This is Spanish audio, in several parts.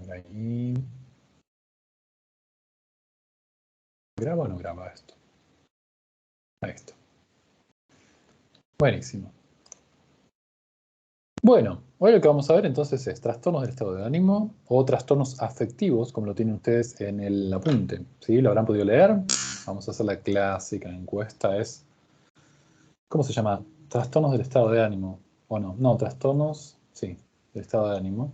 ver ahí. ¿Graba o no graba esto? Ahí está. Buenísimo. Bueno, hoy lo que vamos a ver entonces es trastornos del estado de ánimo o trastornos afectivos, como lo tienen ustedes en el apunte. ¿Sí? ¿Lo habrán podido leer? Vamos a hacer la clásica encuesta. ¿Cómo se llama? Trastornos del estado de ánimo. ¿O no? No, trastornos, sí, del estado de ánimo.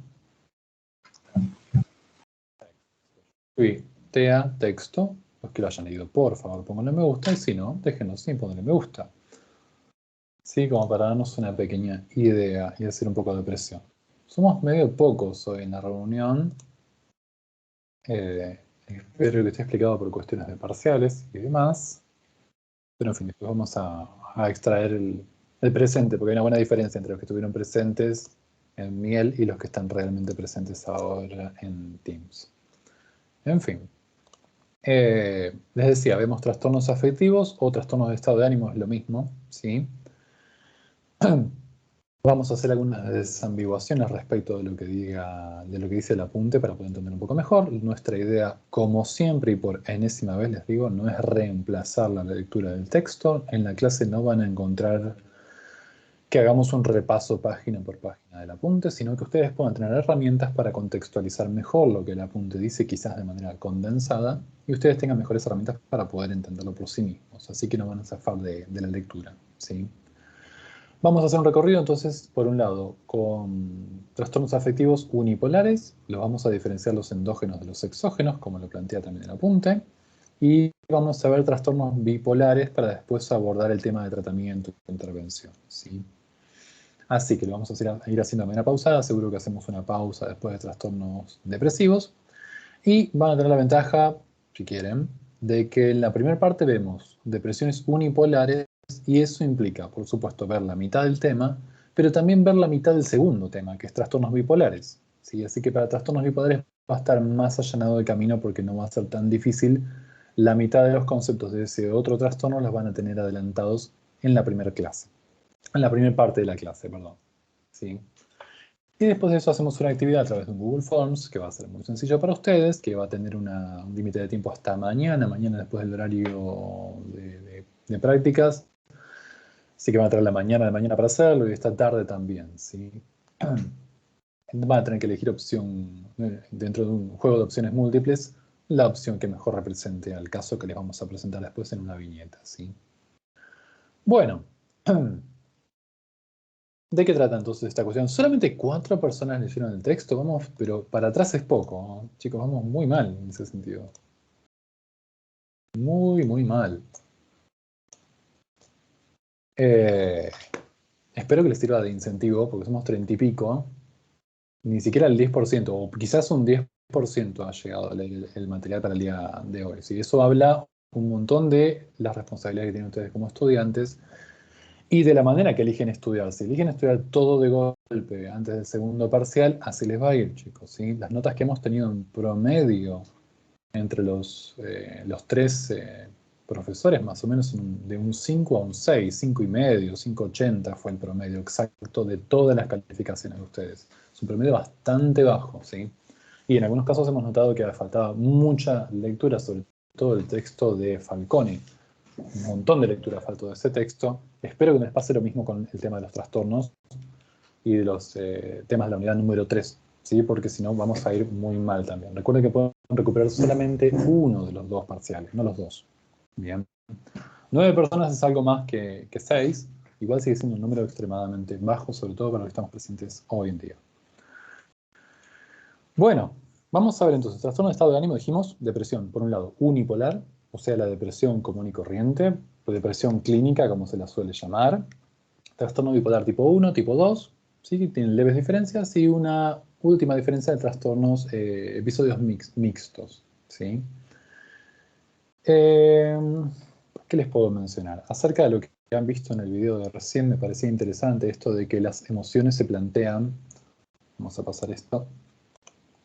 Sí, TEA, texto. Los que lo hayan leído, por favor, pónganle me gusta. Y si no, déjenos sin ponerle me gusta. Sí, como para darnos una pequeña idea y hacer un poco de presión. Somos medio pocos hoy en la reunión. Espero que esté explicado por cuestiones de parciales y demás. Pero en fin, después vamos a extraer el presente, porque hay una buena diferencia entre los que estuvieron presentes en Miel y los que están realmente presentes ahora en Teams. En fin. Les decía, vemos trastornos afectivos o trastornos de estado de ánimo, es lo mismo, ¿sí? Vamos a hacer algunas desambiguaciones respecto de lo que dice el apunte para poder entender un poco mejor. Nuestra idea, como siempre y por enésima vez les digo, no es reemplazar la lectura del texto. En la clase no van a encontrar que hagamos un repaso página por página del apunte, sino que ustedes puedan tener herramientas para contextualizar mejor lo que el apunte dice, quizás de manera condensada, y ustedes tengan mejores herramientas para poder entenderlo por sí mismos. Así que no van a zafar de la lectura, ¿sí? Vamos a hacer un recorrido entonces, por un lado, con trastornos afectivos unipolares, los vamos a diferenciar los endógenos de los exógenos, como lo plantea también el apunte, y vamos a ver trastornos bipolares para después abordar el tema de tratamiento e intervención, ¿sí? Así que lo vamos a ir haciendo de manera pausada, seguro que hacemos una pausa después de trastornos depresivos, y van a tener la ventaja, si quieren, de que en la primera parte vemos depresiones unipolares y eso implica, por supuesto, ver la mitad del tema, pero también ver la mitad del segundo tema, que es trastornos bipolares, ¿sí? Así que para trastornos bipolares va a estar más allanado el camino porque no va a ser tan difícil. La mitad de los conceptos de ese otro trastorno los van a tener adelantados en la primera clase, en la primera parte de la clase, perdón, ¿sí? Y después de eso hacemos una actividad a través de un Google Forms, que va a ser muy sencillo para ustedes, que va a tener un límite de tiempo hasta mañana después del horario de prácticas. Así que van a tener la mañana de mañana para hacerlo y esta tarde también, ¿sí? Van a tener que elegir opción, dentro de un juego de opciones múltiples, la opción que mejor represente al caso que les vamos a presentar después en una viñeta, ¿sí? Bueno. ¿De qué trata entonces esta cuestión? Solamente 4 personas leyeron el texto, vamos, pero para atrás es poco, ¿no? Chicos, vamos muy mal en ese sentido. Muy, muy mal. Espero que les sirva de incentivo, porque somos 30 y pico. Ni siquiera el 10%, o quizás un 10% ha llegado a leer el material para el día de hoy. ¿Sí? Eso habla un montón de las responsabilidades que tienen ustedes como estudiantes y de la manera que eligen estudiar. Si eligen estudiar todo de golpe antes del segundo parcial, así les va a ir, chicos, ¿sí? Las notas que hemos tenido en promedio entre los 3 profesores, más o menos de un 5 a un 6, 5,5, 5,80 fue el promedio exacto de todas las calificaciones de ustedes. Es un promedio bastante bajo, ¿sí? Y en algunos casos hemos notado que faltaba mucha lectura, sobre todo el texto de Falcone. Un montón de lectura faltó de ese texto. Espero que les pase lo mismo con el tema de los trastornos y de los temas de la unidad número 3, ¿sí? Porque si no vamos a ir muy mal también. Recuerden que pueden recuperar solamente uno de los 2 parciales, no los 2. Bien. 9 personas es algo más que 6. Igual sigue siendo un número extremadamente bajo, sobre todo para los que estamos presentes hoy en día. Bueno, vamos a ver entonces. Trastorno de estado de ánimo, dijimos, depresión, por un lado, unipolar, o sea, la depresión común y corriente, o depresión clínica, como se la suele llamar. Trastorno bipolar tipo 1, tipo 2, ¿sí? Tienen leves diferencias y una última diferencia de trastornos, episodios mixtos, ¿sí? ¿Qué les puedo mencionar? Acerca de lo que han visto en el video de recién, me parecía interesante esto de que las emociones se plantean, vamos a pasar esto,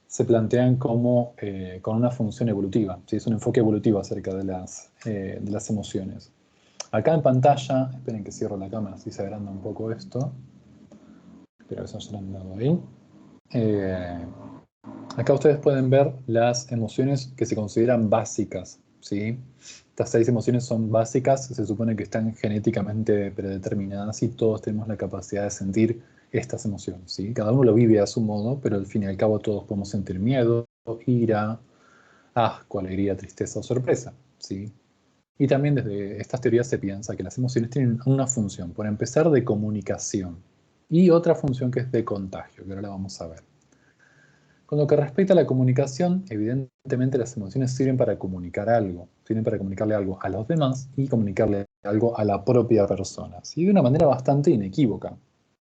se plantean como con una función evolutiva, ¿sí? Es un enfoque evolutivo acerca de las emociones. Acá en pantalla, esperen que cierro la cámara, así se agranda un poco esto. Espero que se haya agrandado ahí. Acá ustedes pueden ver las emociones que se consideran básicas, ¿sí? Estas 6 emociones son básicas, se supone que están genéticamente predeterminadas y todos tenemos la capacidad de sentir estas emociones, ¿sí? Cada uno lo vive a su modo, pero al fin y al cabo todos podemos sentir miedo, ira, asco, alegría, tristeza o sorpresa, ¿sí? Y también desde estas teorías se piensa que las emociones tienen una función, por empezar, de comunicación y otra función que es de contagio, que ahora la vamos a ver. Con lo que respecta a la comunicación, evidentemente las emociones sirven para comunicar algo, sirven para comunicarle algo a los demás y comunicarle algo a la propia persona, ¿sí? De una manera bastante inequívoca.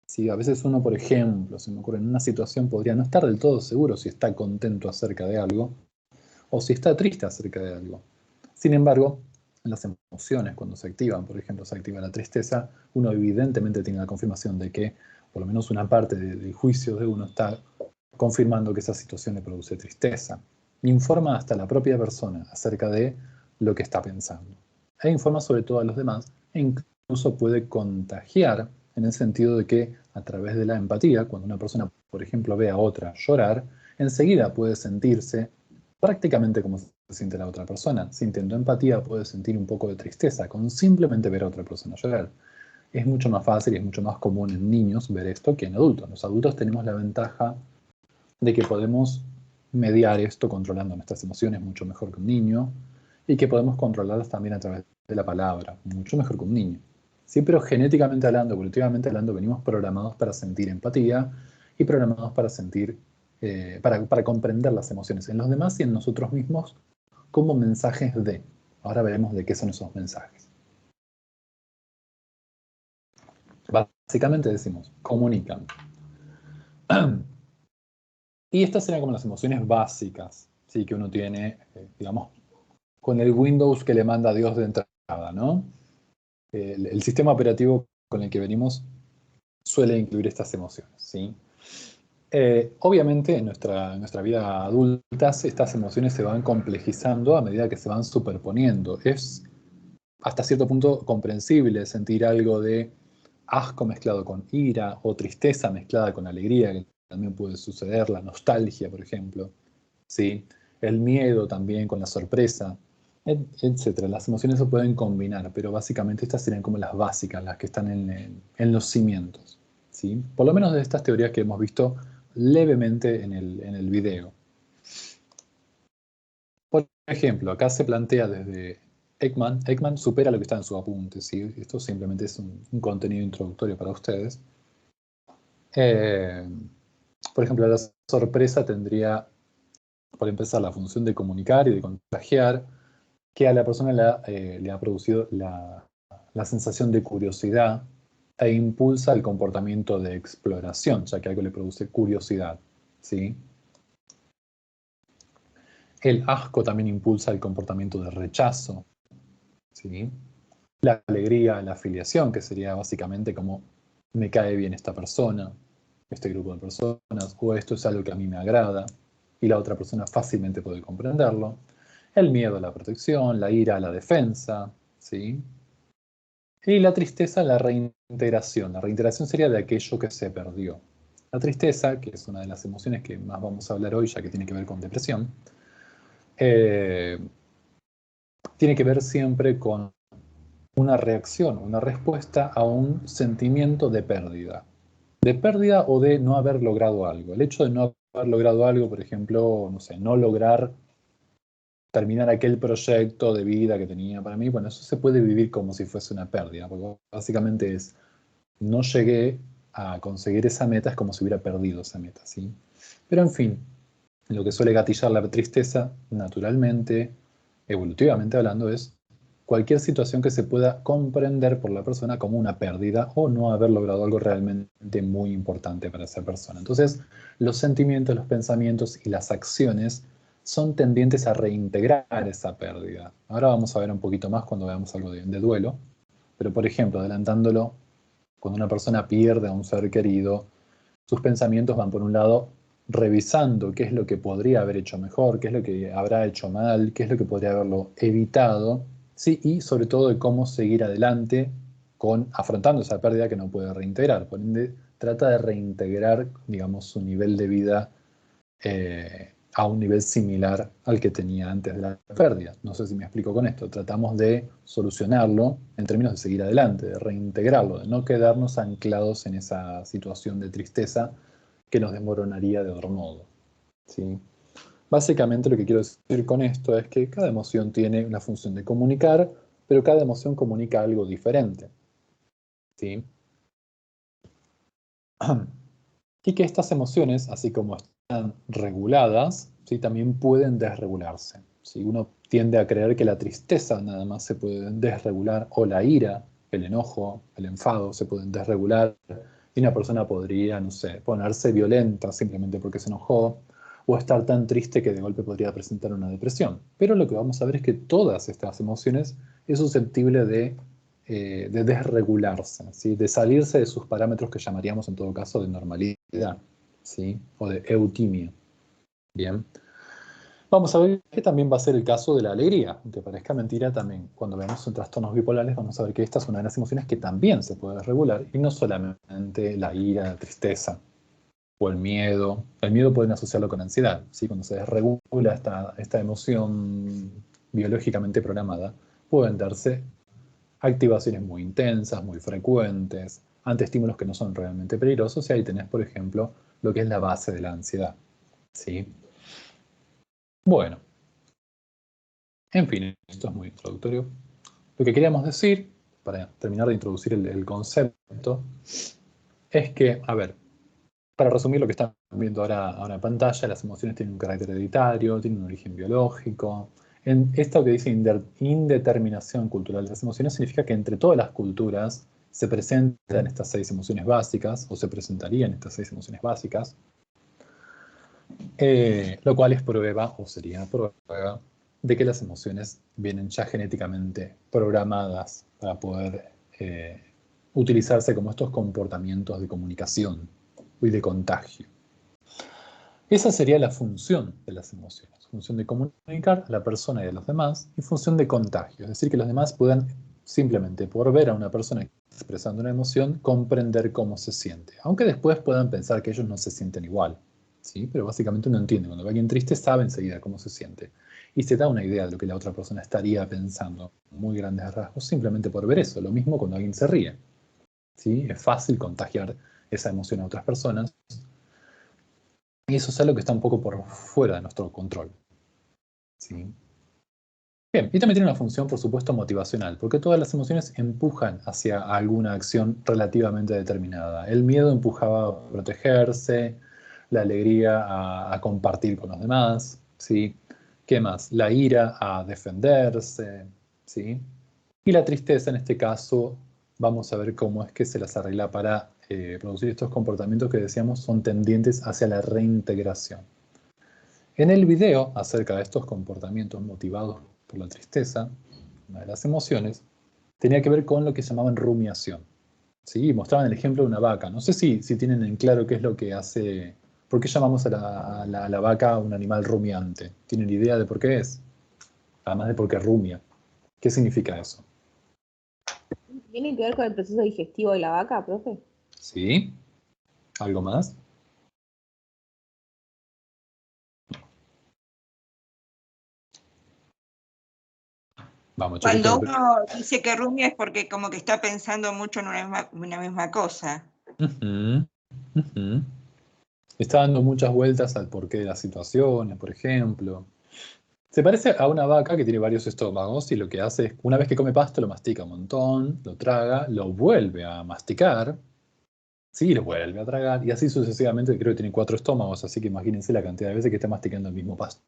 ¿Sí? A veces uno, por ejemplo, se me ocurre en una situación, podría no estar del todo seguro si está contento acerca de algo o si está triste acerca de algo. Sin embargo, las emociones cuando se activan, por ejemplo, se activa la tristeza, uno evidentemente tiene la confirmación de que por lo menos una parte del juicio de uno está confirmando que esa situación le produce tristeza. Informa hasta la propia persona acerca de lo que está pensando. E informa sobre todo a los demás e incluso puede contagiar en el sentido de que a través de la empatía, cuando una persona, por ejemplo, ve a otra llorar, enseguida puede sentirse prácticamente como se siente la otra persona. Sintiendo empatía puede sentir un poco de tristeza con simplemente ver a otra persona llorar. Es mucho más fácil y es mucho más común en niños ver esto que en adultos. Los adultos tenemos la ventaja de que podemos mediar esto controlando nuestras emociones mucho mejor que un niño y que podemos controlarlas también a través de la palabra, mucho mejor que un niño. Sí, pero genéticamente hablando, evolutivamente hablando, venimos programados para sentir empatía y programados para sentir, para comprender las emociones en los demás y en nosotros mismos como mensajes de. Ahora veremos de qué son esos mensajes. Básicamente decimos, comunican. Y estas serían como las emociones básicas, ¿sí? Que uno tiene, digamos, con el Windows que le manda Dios de entrada, ¿no? El sistema operativo con el que venimos suele incluir estas emociones, ¿sí? Obviamente en nuestra vida adulta estas emociones se van complejizando a medida que se van superponiendo. Es hasta cierto punto comprensible sentir algo de asco mezclado con ira o tristeza mezclada con alegría, que también puede suceder, la nostalgia, por ejemplo, ¿sí? El miedo también con la sorpresa, etcétera. Las emociones se pueden combinar, pero básicamente estas serían como las básicas, las que están en los cimientos, ¿sí? Por lo menos de estas teorías que hemos visto levemente en el video. Por ejemplo, acá se plantea desde Ekman supera lo que está en su apunte, ¿sí? Esto simplemente es un contenido introductorio para ustedes. Eh, por ejemplo, la sorpresa tendría, por empezar, la función de comunicar y de contagiar, que a la persona le ha producido la sensación de curiosidad e impulsa el comportamiento de exploración, ya que algo le produce curiosidad, ¿sí? El asco también impulsa el comportamiento de rechazo, ¿sí? La alegría, la afiliación, que sería básicamente como me cae bien esta persona, este grupo de personas, o esto es algo que a mí me agrada, y la otra persona fácilmente puede comprenderlo. El miedo a la protección, la ira a la defensa, ¿sí? Y la tristeza, la reintegración. La reintegración sería de aquello que se perdió. La tristeza, que es una de las emociones que más vamos a hablar hoy, ya que tiene que ver con depresión, eh, tiene que ver siempre con una reacción, una respuesta a un sentimiento de pérdida o de no haber logrado algo. El hecho de no haber logrado algo, por ejemplo, no sé, no lograr terminar aquel proyecto de vida que tenía para mí, bueno, eso se puede vivir como si fuese una pérdida, porque básicamente es, no llegué a conseguir esa meta, es como si hubiera perdido esa meta, ¿sí? Pero en fin, lo que suele gatillar la tristeza, naturalmente, evolutivamente hablando, es cualquier situación que se pueda comprender por la persona como una pérdida o no haber logrado algo realmente muy importante para esa persona. Entonces, los sentimientos, los pensamientos y las acciones son tendientes a reintegrar esa pérdida. Ahora vamos a ver un poquito más cuando veamos algo de duelo, pero por ejemplo, adelantándolo, cuando una persona pierde a un ser querido, sus pensamientos van por un lado revisando qué es lo que podría haber hecho mejor, qué es lo que habrá hecho mal, qué es lo que podría haberlo evitado, ¿sí? Y sobre todo de cómo seguir adelante con afrontando esa pérdida que no puede reintegrar. Por ende, trata de reintegrar, digamos, su nivel de vida a un nivel similar al que tenía antes de la pérdida. No sé si me explico con esto. Tratamos de solucionarlo en términos de seguir adelante, de reintegrarlo, de no quedarnos anclados en esa situación de tristeza que nos desmoronaría de otro modo, ¿sí? Básicamente lo que quiero decir con esto es que cada emoción tiene una función de comunicar, pero cada emoción comunica algo diferente, ¿sí? Y que estas emociones, así como están reguladas, ¿sí?, también pueden desregularse. ¿Sí? Uno tiende a creer que la tristeza nada más se puede desregular, o la ira, el enojo, el enfado se pueden desregular, y una persona podría, no sé, ponerse violenta simplemente porque se enojó, o estar tan triste que de golpe podría presentar una depresión. Pero lo que vamos a ver es que todas estas emociones es susceptible de desregularse, ¿sí?, de salirse de sus parámetros que llamaríamos en todo caso de normalidad, ¿sí?, o de eutimia. Bien. Vamos a ver que también va a ser el caso de la alegría, aunque parezca mentira también. Cuando vemos en trastornos bipolares vamos a ver que esta es una de las emociones que también se puede regular, y no solamente la ira, la tristeza o el miedo. El miedo pueden asociarlo con ansiedad, ¿sí? Cuando se desregula esta emoción biológicamente programada, pueden darse activaciones muy intensas, muy frecuentes, ante estímulos que no son realmente peligrosos, y ahí tenés, por ejemplo, lo que es la base de la ansiedad, ¿sí? Bueno, en fin, esto es muy introductorio. Lo que queríamos decir, para terminar de introducir el concepto, es que, a ver, para resumir lo que están viendo ahora en pantalla, las emociones tienen un carácter hereditario, tienen un origen biológico. En esto que dice indeterminación cultural de las emociones significa que entre todas las culturas se presentan estas 6 emociones básicas, o se presentarían estas 6 emociones básicas, lo cual es prueba, o sería prueba, de que las emociones vienen ya genéticamente programadas para poder utilizarse como estos comportamientos de comunicación y de contagio. Esa sería la función de las emociones, función de comunicar a la persona y a los demás, y función de contagio, es decir, que los demás puedan simplemente por ver a una persona expresando una emoción, comprender cómo se siente, aunque después puedan pensar que ellos no se sienten igual, ¿sí? Pero básicamente uno entiende, cuando ve a alguien triste sabe enseguida cómo se siente, y se da una idea de lo que la otra persona estaría pensando, muy grandes rasgos, simplemente por ver eso. Lo mismo cuando alguien se ríe, ¿sí? Es fácil contagiar esa emoción a otras personas, y eso es algo que está un poco por fuera de nuestro control, ¿sí? Bien, y también tiene una función, por supuesto, motivacional, porque todas las emociones empujan hacia alguna acción relativamente determinada. El miedo empujaba a protegerse, la alegría a compartir con los demás, ¿sí? ¿Qué más? La ira a defenderse, ¿sí? Y la tristeza, en este caso, vamos a ver cómo es que se las arregla para producir estos comportamientos que decíamos son tendientes hacia la reintegración. En el video acerca de estos comportamientos motivados por la tristeza, una de las emociones, tenía que ver con lo que llamaban rumiación. ¿Sí? Mostraban el ejemplo de una vaca. No sé si tienen en claro qué es lo que hace, por qué llamamos a la vaca un animal rumiante. ¿Tienen idea de por qué es? Además de por qué rumia. ¿Qué significa eso? ¿Tiene que ver con el proceso digestivo de la vaca, profe? ¿Sí? ¿Algo más? Vamos, yo Cuando creo que... uno dice que rumia es porque como que está pensando mucho en una misma cosa. Ujú, ujú. Está dando muchas vueltas al porqué de las situaciones, por ejemplo. Se parece a una vaca que tiene varios estómagos, y lo que hace es, una vez que come pasto, lo mastica un montón, lo traga, lo vuelve a masticar, sí, lo vuelve a tragar, y así sucesivamente. Creo que tiene 4 estómagos, así que imagínense la cantidad de veces que está masticando el mismo pasto.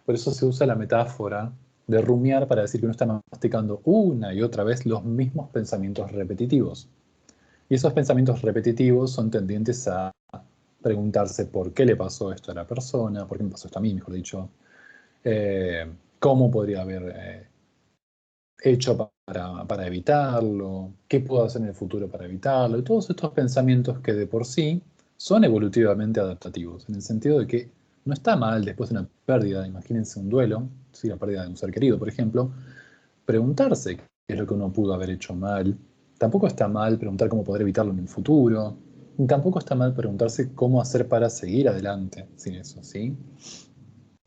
Por eso se usa la metáfora de rumiar para decir que uno está masticando una y otra vez los mismos pensamientos repetitivos. Y esos pensamientos repetitivos son tendientes a preguntarse por qué le pasó esto a la persona, por qué me pasó esto a mí, mejor dicho, cómo podría haber hecho para evitarlo, qué puedo hacer en el futuro para evitarlo, y todos estos pensamientos que de por sí son evolutivamente adaptativos, en el sentido de que no está mal después de una pérdida, imagínense un duelo, ¿sí?, la pérdida de un ser querido, por ejemplo, preguntarse qué es lo que uno pudo haber hecho mal. Tampoco está mal preguntar cómo poder evitarlo en el futuro, tampoco está mal preguntarse cómo hacer para seguir adelante sin eso, ¿sí?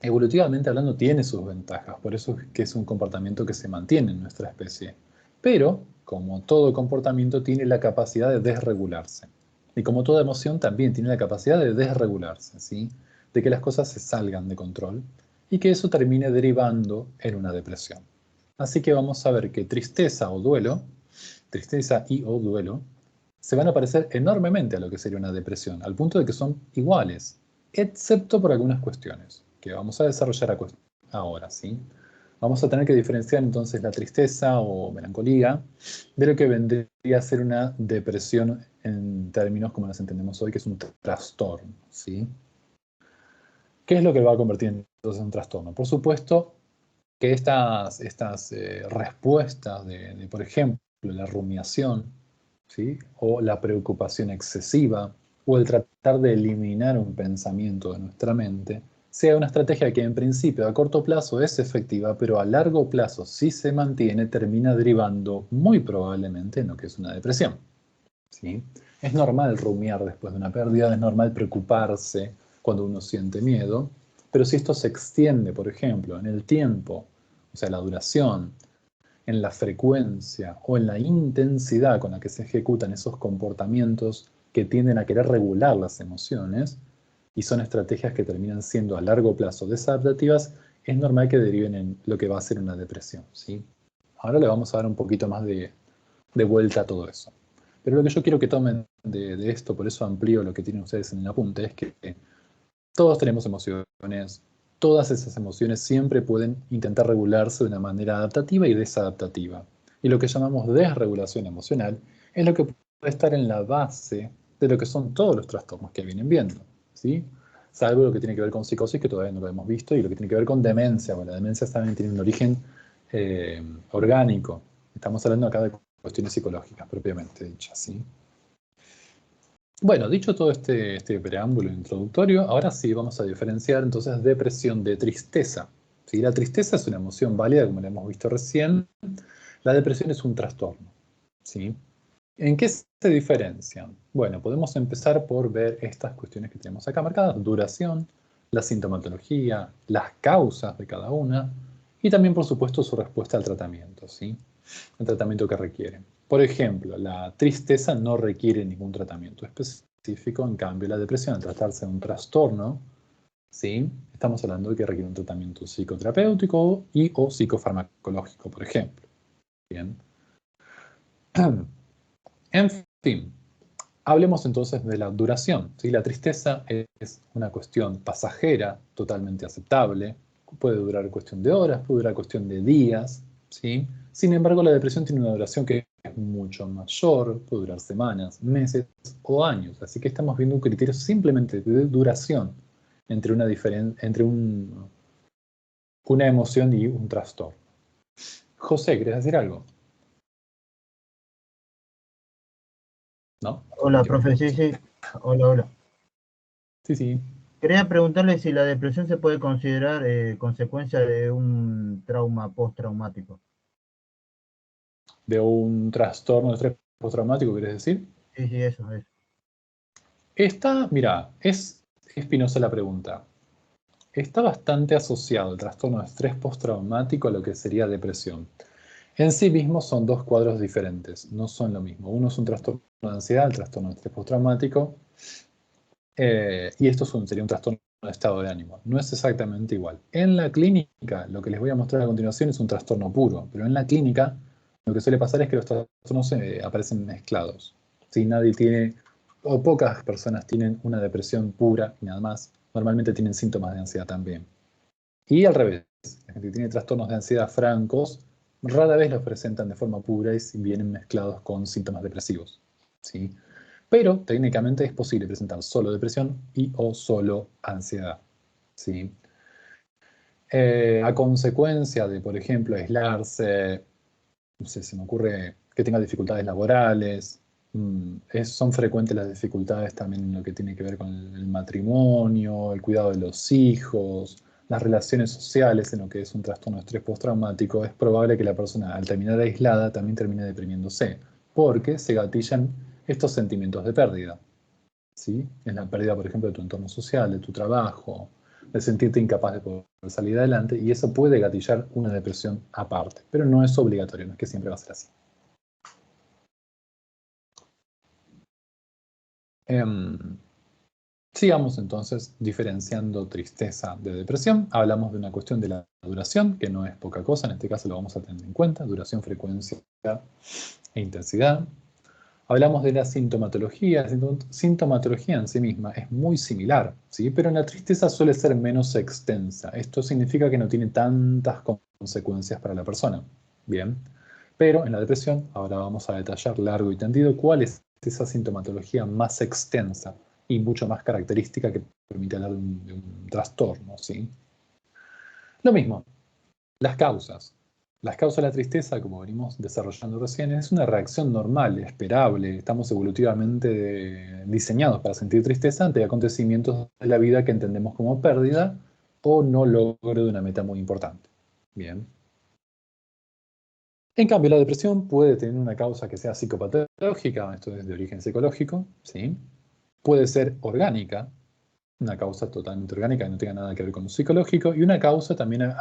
Evolutivamente hablando tiene sus ventajas, por eso es que es un comportamiento que se mantiene en nuestra especie. Pero, como todo comportamiento, tiene la capacidad de desregularse. Y como toda emoción también tiene la capacidad de desregularse, ¿sí? De que las cosas se salgan de control y que eso termine derivando en una depresión. Así que vamos a ver que tristeza y o duelo, se van a parecer enormemente a lo que sería una depresión, al punto de que son iguales, excepto por algunas cuestiones, que vamos a desarrollar ahora, ¿sí? Vamos a tener que diferenciar entonces la tristeza o melancolía de lo que vendría a ser una depresión en términos como las entendemos hoy, que es un trastorno, ¿sí? ¿Qué es lo que va a convertir entonces en un trastorno? Por supuesto que estas respuestas por ejemplo, la rumiación, ¿sí? O la preocupación excesiva, o el tratar de eliminar un pensamiento de nuestra mente, sea una estrategia que en principio a corto plazo es efectiva, pero a largo plazo, si se mantiene, termina derivando muy probablemente en lo que es una depresión, ¿sí? Es normal rumiar después de una pérdida, es normal preocuparse cuando uno siente miedo, pero si esto se extiende, por ejemplo, en el tiempo, o sea, la duración, en la frecuencia o en la intensidad con la que se ejecutan esos comportamientos que tienden a querer regular las emociones, y son estrategias que terminan siendo a largo plazo desadaptativas, es normal que deriven en lo que va a ser una depresión, ¿sí? Ahora le vamos a dar un poquito más de vuelta a todo eso. Pero lo que yo quiero que tomen de esto, por eso amplío lo que tienen ustedes en el apunte, es que todos tenemos emociones, todas esas emociones siempre pueden intentar regularse de una manera adaptativa y desadaptativa. Y lo que llamamos desregulación emocional es lo que puede estar en la base de lo que son todos los trastornos que vienen viendo, ¿sí? Salvo lo que tiene que ver con psicosis, que todavía no lo hemos visto, y lo que tiene que ver con demencia. Bueno, la demencia también tiene un origen orgánico. Estamos hablando acá de cuestiones psicológicas propiamente dichas, ¿sí? Bueno, dicho todo este preámbulo introductorio, ahora sí vamos a diferenciar entonces depresión de tristeza, ¿sí? La tristeza es una emoción válida, como la hemos visto recién. La depresión es un trastorno, ¿sí? ¿En qué se diferencian? Bueno, podemos empezar por ver estas cuestiones que tenemos acá marcadas: duración, la sintomatología, las causas de cada una y también, por supuesto, su respuesta al tratamiento, ¿sí? El tratamiento que requieren. Por ejemplo, la tristeza no requiere ningún tratamiento específico, en cambio la depresión, al tratarse de un trastorno, ¿sí? Estamos hablando de que requiere un tratamiento psicoterapéutico y o psicofarmacológico, por ejemplo. Bien. En fin, hablemos entonces de la duración, ¿sí? La tristeza es una cuestión pasajera, totalmente aceptable, puede durar cuestión de horas, puede durar cuestión de días, ¿sí? Sin embargo, la depresión tiene una duración que es mucho mayor, puede durar semanas, meses o años, así que estamos viendo un criterio simplemente de duración entre una emoción y un trastorno. José, ¿querés decir algo? ¿No? Hola, profe, sí, sí. Hola, hola. Sí, sí. Quería preguntarle si la depresión se puede considerar consecuencia de un trauma postraumático. ¿De un trastorno de estrés postraumático, querés decir? Sí, sí, eso es. Mira, es espinosa la pregunta. Está bastante asociado el trastorno de estrés postraumático a lo que sería depresión. En sí mismos son dos cuadros diferentes, no son lo mismo. Uno es un trastorno de ansiedad, el trastorno de estrés postraumático, y esto sería un trastorno de estado de ánimo. No es exactamente igual. En la clínica, lo que les voy a mostrar a continuación es un trastorno puro, pero en la clínica lo que suele pasar es que los trastornos aparecen mezclados. Si nadie tiene, o pocas personas tienen una depresión pura y nada más, normalmente tienen síntomas de ansiedad también. Y al revés, la gente que tiene trastornos de ansiedad francos, rara vez los presentan de forma pura y vienen mezclados con síntomas depresivos, ¿sí? Pero técnicamente es posible presentar solo depresión y o solo ansiedad, ¿sí? A consecuencia de, por ejemplo, aislarse, no sé, se me ocurre que tenga dificultades laborales, son frecuentes las dificultades también en lo que tiene que ver con el matrimonio, el cuidado de los hijos, las relaciones sociales, en lo que es un trastorno de estrés postraumático. Es probable que la persona, al terminar aislada, también termine deprimiéndose, porque se gatillan estos sentimientos de pérdida. ¿sí? Es la pérdida, por ejemplo, de tu entorno social, de tu trabajo, de sentirte incapaz de poder salir adelante, y eso puede gatillar una depresión aparte, pero no es obligatorio, no es que siempre va a ser así. Sigamos entonces diferenciando tristeza de depresión. Hablamos de una cuestión de la duración, que no es poca cosa, en este caso lo vamos a tener en cuenta, duración, frecuencia e intensidad. Hablamos de la sintomatología. La sintomatología en sí misma es muy similar, ¿sí? Pero en la tristeza suele ser menos extensa. Esto significa que no tiene tantas consecuencias para la persona. Bien, pero en la depresión, ahora vamos a detallar largo y tendido cuál es esa sintomatología más extensa y mucho más característica que permite hablar de un trastorno, ¿sí? Lo mismo, las causas. Las causas de la tristeza, como venimos desarrollando recién, es una reacción normal, esperable. Estamos evolutivamente diseñados para sentir tristeza ante acontecimientos de la vida que entendemos como pérdida o no logro de una meta muy importante. Bien. En cambio, la depresión puede tener una causa que sea psicopatológica, esto es de origen psicológico, ¿sí? Puede ser orgánica, una causa totalmente orgánica que no tenga nada que ver con lo psicológico, y una causa también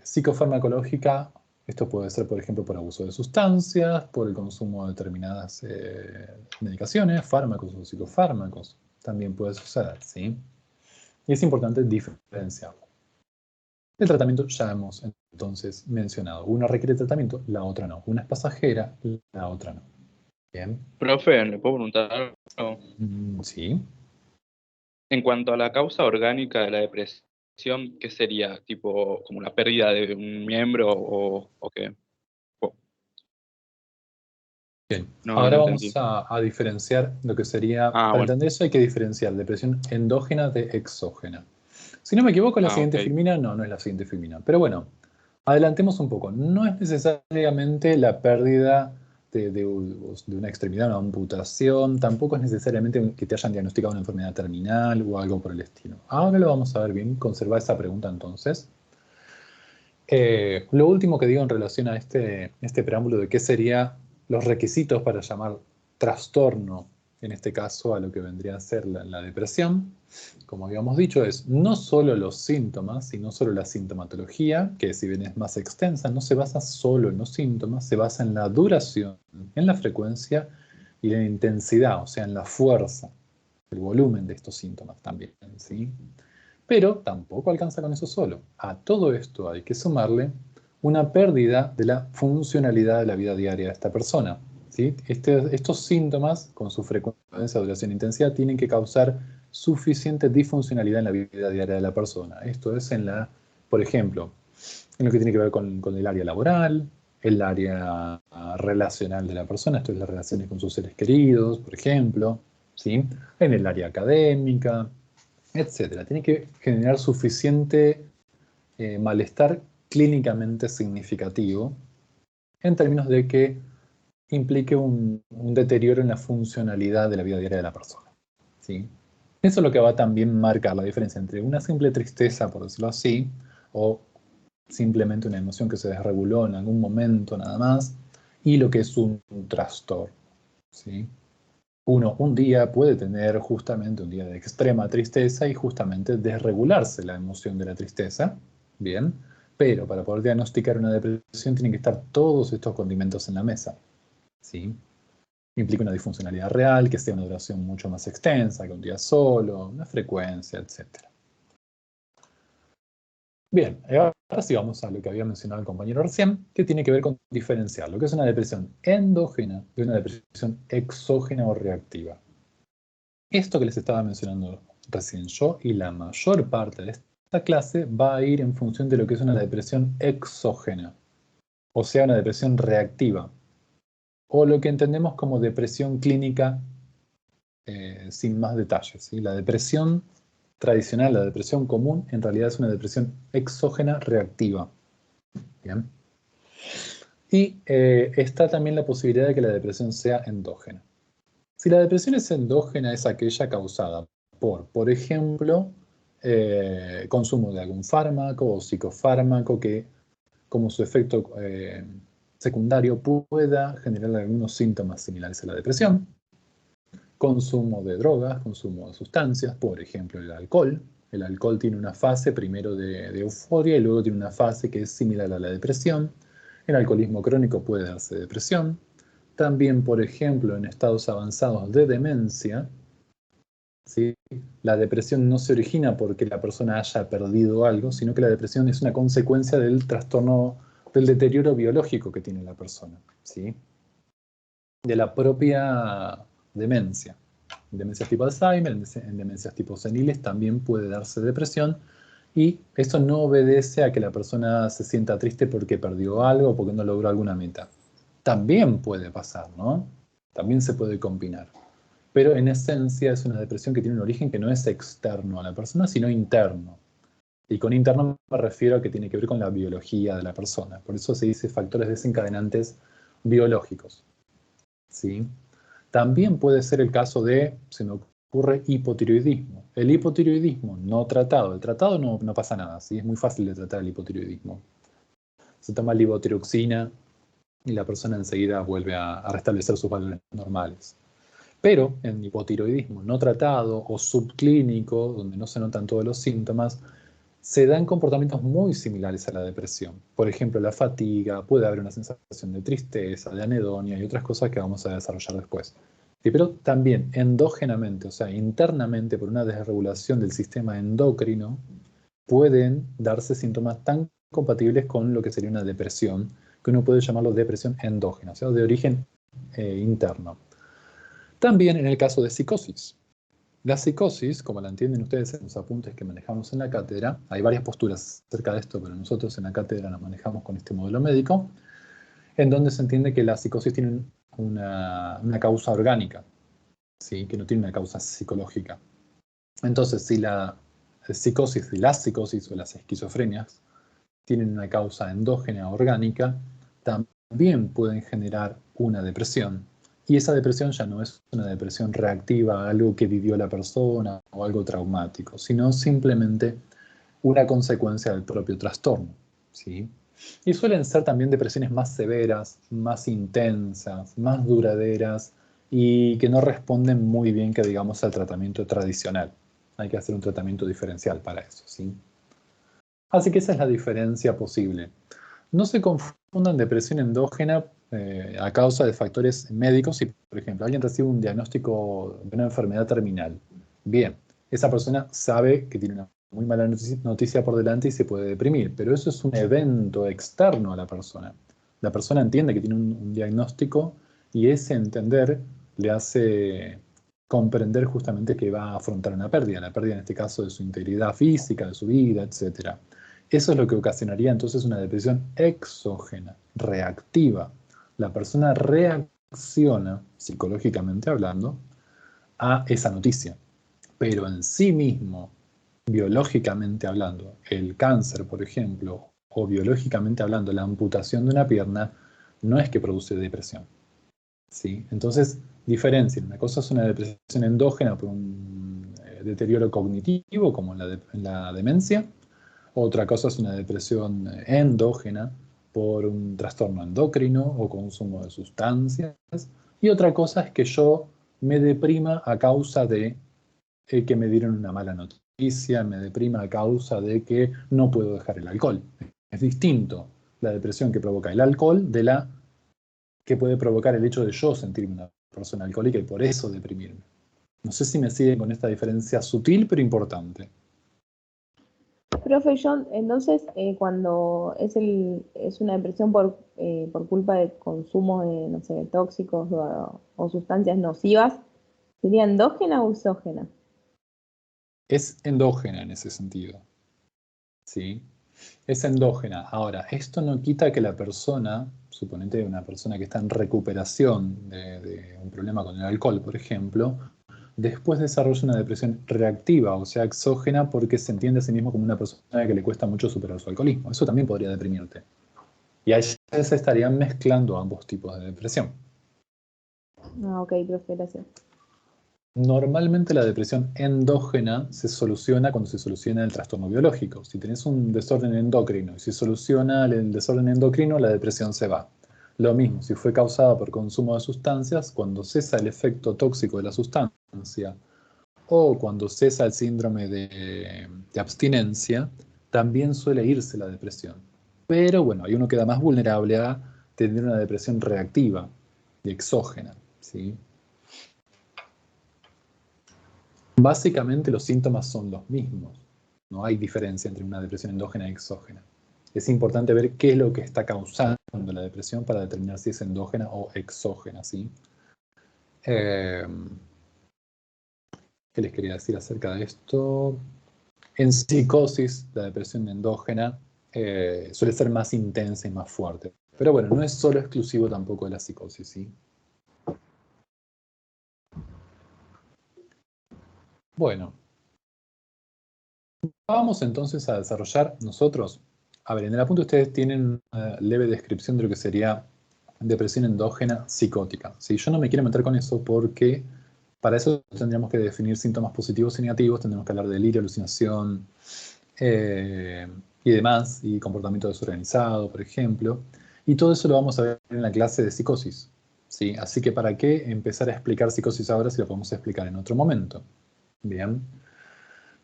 psicofarmacológica. Esto puede ser, por ejemplo, por abuso de sustancias, por el consumo de determinadas medicaciones, fármacos o psicofármacos. También puede suceder, ¿sí? Y es importante diferenciarlo. El tratamiento ya hemos entonces mencionado. Una requiere tratamiento, la otra no. Una es pasajera, la otra no. Bien. Profe, ¿le puedo preguntar algo? Sí. En cuanto a la causa orgánica de la depresión, ¿qué sería? ¿Tipo como la pérdida de un miembro o qué? O- Bien, no, ahora no vamos entendí. a diferenciar lo que sería, Ah, para bueno. entender eso hay que diferenciar depresión endógena de exógena. Si no me equivoco, la Ah, siguiente ok. filmina, no es la siguiente filmina. Pero bueno, adelantemos un poco. No es necesariamente la pérdida de una extremidad, una amputación, tampoco es necesariamente que te hayan diagnosticado una enfermedad terminal o algo por el estilo. Ahora lo vamos a ver bien, conservar esa pregunta entonces. Lo último que digo en relación a este preámbulo de qué serían los requisitos para llamar trastorno, en este caso a lo que vendría a ser la depresión, como habíamos dicho, es no solo los síntomas, sino solo la sintomatología, que si bien es más extensa, no se basa solo en los síntomas, se basa en la duración, en la frecuencia y la intensidad, o sea, en la fuerza, el volumen de estos síntomas también, ¿sí? Pero tampoco alcanza con eso solo. A todo esto hay que sumarle una pérdida de la funcionalidad de la vida diaria de esta persona, ¿sí? Estos síntomas, con su frecuencia, duración e intensidad, tienen que causar suficiente disfuncionalidad en la vida diaria de la persona. Esto es por ejemplo, en lo que tiene que ver con el área laboral, el área relacional de la persona, esto es las relaciones con sus seres queridos, por ejemplo, ¿sí? En el área académica, etcétera. Tiene que generar suficiente malestar clínicamente significativo en términos de que implique un deterioro en la funcionalidad de la vida diaria de la persona, ¿sí? Eso es lo que va a también marcar la diferencia entre una simple tristeza, por decirlo así, o simplemente una emoción que se desreguló en algún momento nada más, y lo que es un trastorno, ¿sí? Uno un día puede tener justamente un día de extrema tristeza y justamente desregularse la emoción de la tristeza, bien, pero para poder diagnosticar una depresión tienen que estar todos estos condimentos en la mesa, ¿sí? Implica una disfuncionalidad real, que sea una duración mucho más extensa que un día solo, una frecuencia, etc. Bien, ahora sí vamos a lo que había mencionado el compañero recién, que tiene que ver con diferenciar lo que es una depresión endógena de una depresión exógena o reactiva. Esto que les estaba mencionando recién yo y la mayor parte de esta clase va a ir en función de lo que es una depresión exógena, o sea, una depresión reactiva, o lo que entendemos como depresión clínica sin más detalles, ¿sí? La depresión tradicional, la depresión común, en realidad es una depresión exógena reactiva. ¿Bien? Y está también la posibilidad de que la depresión sea endógena. Si la depresión es endógena, es aquella causada por ejemplo, consumo de algún fármaco o psicofármaco que, como su efecto secundario, pueda generar algunos síntomas similares a la depresión. consumo de drogas, consumo de sustancias, por ejemplo el alcohol. El alcohol tiene una fase primero de euforia y luego tiene una fase que es similar a la depresión. El alcoholismo crónico puede darse depresión. También, por ejemplo, en estados avanzados de demencia, ¿sí? La depresión no se origina porque la persona haya perdido algo, sino que la depresión es una consecuencia del trastorno, del deterioro biológico que tiene la persona, ¿sí? De la propia demencia. En demencias tipo Alzheimer, en demencias tipo seniles también puede darse depresión, y esto no obedece a que la persona se sienta triste porque perdió algo o porque no logró alguna meta. También puede pasar, ¿no? También se puede combinar. Pero en esencia es una depresión que tiene un origen que no es externo a la persona, sino interno. Y con interno me refiero a que tiene que ver con la biología de la persona. Por eso se dice factores desencadenantes biológicos, ¿sí? También puede ser el caso de, se me ocurre, hipotiroidismo. El hipotiroidismo no tratado, el tratado no pasa nada, ¿sí? Es muy fácil de tratar el hipotiroidismo. Se toma levotiroxina y la persona enseguida vuelve a restablecer sus valores normales. Pero en hipotiroidismo no tratado o subclínico, donde no se notan todos los síntomas, se dan comportamientos muy similares a la depresión. Por ejemplo, la fatiga, puede haber una sensación de tristeza, de anedonia y otras cosas que vamos a desarrollar después. Sí, pero también endógenamente, o sea, internamente, por una desregulación del sistema endocrino, pueden darse síntomas tan compatibles con lo que sería una depresión, que uno puede llamarlo depresión endógena, o sea, de origen interno. También en el caso de psicosis. La psicosis, como la entienden ustedes en los apuntes que manejamos en la cátedra, hay varias posturas acerca de esto, pero nosotros en la cátedra nos manejamos con este modelo médico, en donde se entiende que la psicosis tiene una causa orgánica, ¿sí? Que no tiene una causa psicológica. Entonces, si la psicosis y las psicosis o las esquizofrenias tienen una causa endógena orgánica, también pueden generar una depresión. Y esa depresión ya no es una depresión reactiva a algo que vivió la persona o algo traumático, sino simplemente una consecuencia del propio trastorno, ¿sí? Y suelen ser también depresiones más severas, más intensas, más duraderas y que no responden muy bien, que digamos, al tratamiento tradicional. Hay que hacer un tratamiento diferencial para eso, ¿sí? Así que esa es la diferencia posible. No se confundan depresión endógena a causa de factores médicos. Si, por ejemplo, alguien recibe un diagnóstico de una enfermedad terminal, bien, esa persona sabe que tiene una muy mala noticia por delante y se puede deprimir, pero eso es un evento externo a la persona. La persona entiende que tiene un diagnóstico y ese entender le hace comprender justamente que va a afrontar una pérdida, la pérdida en este caso de su integridad física, de su vida, etc. Eso es lo que ocasionaría entonces una depresión exógena, reactiva. La persona reacciona, psicológicamente hablando, a esa noticia. Pero en sí mismo, biológicamente hablando, el cáncer, por ejemplo, o biológicamente hablando, la amputación de una pierna, no es que produce depresión, ¿sí? Entonces, diferencien. Una cosa es una depresión endógena por un deterioro cognitivo, como en la demencia. Otra cosa es una depresión endógena por un trastorno endocrino o consumo de sustancias. Y otra cosa es que yo me deprima a causa de que me dieron una mala noticia, me deprima a causa de que no puedo dejar el alcohol. Es distinto la depresión que provoca el alcohol de la que puede provocar el hecho de yo sentirme una persona alcohólica y por eso deprimirme. No sé si me siguen con esta diferencia sutil pero importante. Profe John, entonces cuando es una depresión por culpa de consumo de, no sé, tóxicos o sustancias nocivas, ¿sería endógena o exógena? Es endógena en ese sentido, ¿sí? Es endógena. Ahora, esto no quita que la persona, suponete una persona que está en recuperación de un problema con el alcohol, por ejemplo, después desarrolla una depresión reactiva, o sea, exógena, porque se entiende a sí mismo como una persona que le cuesta mucho superar su alcoholismo. Eso también podría deprimirte. Y ahí se estarían mezclando ambos tipos de depresión. Ah, ok, profe, gracias. Normalmente la depresión endógena se soluciona cuando se soluciona el trastorno biológico. Si tenés un desorden endocrino y se soluciona el desorden endocrino, la depresión se va. Lo mismo, si fue causada por consumo de sustancias, cuando cesa el efecto tóxico de la sustancia o cuando cesa el síndrome de abstinencia, también suele irse la depresión. Pero bueno, ahí uno queda más vulnerable a tener una depresión reactiva y exógena, ¿sí? Básicamente los síntomas son los mismos. No hay diferencia entre una depresión endógena y exógena. Es importante ver qué es lo que está causando la depresión para determinar si es endógena o exógena, ¿sí? ¿Qué les quería decir acerca de esto? En psicosis, la depresión endógena suele ser más intensa y más fuerte. Pero bueno, no es solo exclusivo tampoco de la psicosis, ¿sí? Bueno, vamos entonces a desarrollar nosotros. A ver, en el apunte ustedes tienen una leve descripción de lo que sería depresión endógena psicótica, ¿sí? Yo no me quiero meter con eso porque para eso tendríamos que definir síntomas positivos y negativos, tendríamos que hablar de delirio, alucinación y demás, y comportamiento desorganizado, por ejemplo. Y todo eso lo vamos a ver en la clase de psicosis, ¿sí? Así que ¿para qué empezar a explicar psicosis ahora si lo podemos explicar en otro momento? Bien.